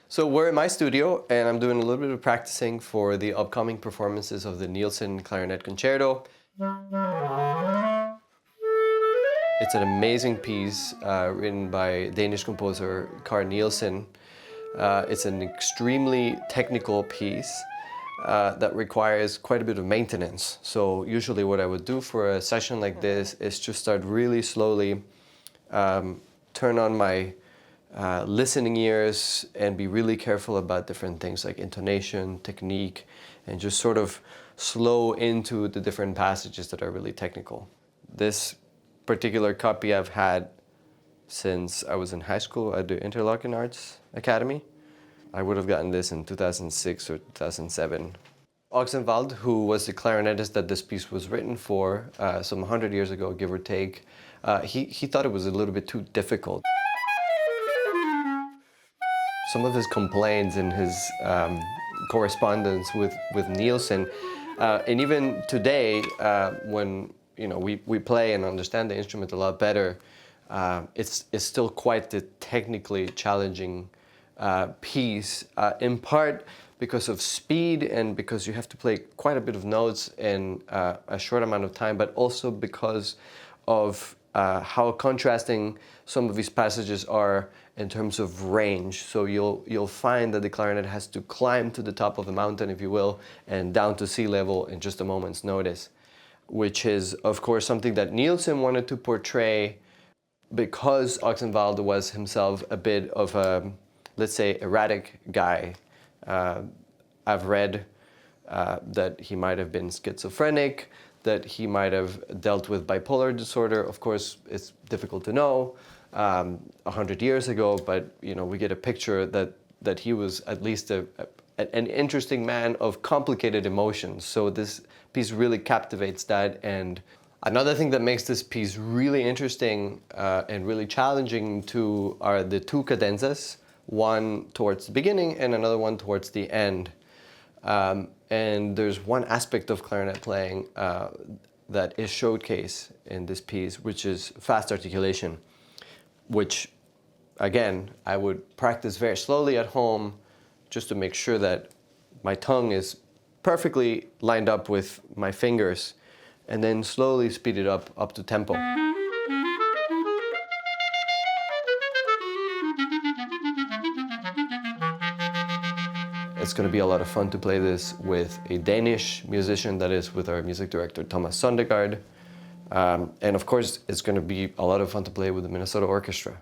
So we're in my studio and I'm doing a little bit of practicing for the upcoming performances of the Nielsen Clarinet Concerto. It's an amazing piece written by Danish composer Carl Nielsen. It's an extremely technical piece that requires quite a bit of maintenance. So usually what I would do for a session like this is just start really slowly, turn on my listening ears and be really careful about different things like intonation, technique, and just sort of slow into the different passages that are really technical. This particular copy I've had since I was in high school at the Interlochen Arts Academy. I would have gotten this in 2006 or 2007. Oxenwald, who was the clarinetist that this piece was written for some 100 years ago, give or take, he thought it was a little bit too difficult. Some of his complaints in his correspondence with Nielsen, and even today, when we play and understand the instrument a lot better, it's still quite the technically challenging piece, in part because of speed and because you have to play quite a bit of notes in a short amount of time, but also because of how contrasting some of these passages are in terms of range. So you'll find that the clarinet has to climb to the top of the mountain, if you will, and down to sea level in just a moment's notice, which is, of course, something that Nielsen wanted to portray because Oxenwald was himself a bit of a, let's say, erratic guy. I've read that he might have been schizophrenic, that he might have dealt with bipolar disorder. Of course, it's difficult to know 100 years ago, but we get a picture that he was at least an interesting man of complicated emotions. So this piece really captivates that. And another thing that makes this piece really interesting and really challenging too are the two cadenzas, one towards the beginning and another one towards the end. And there's one aspect of clarinet playing that is showcased in this piece, which is fast articulation, which, again, I would practice very slowly at home just to make sure that my tongue is perfectly lined up with my fingers, and then slowly speed it up to tempo. It's going to be a lot of fun to play this with a Danish musician, that is with our music director Thomas Søndergård. And of course, it's going to be a lot of fun to play with the Minnesota Orchestra.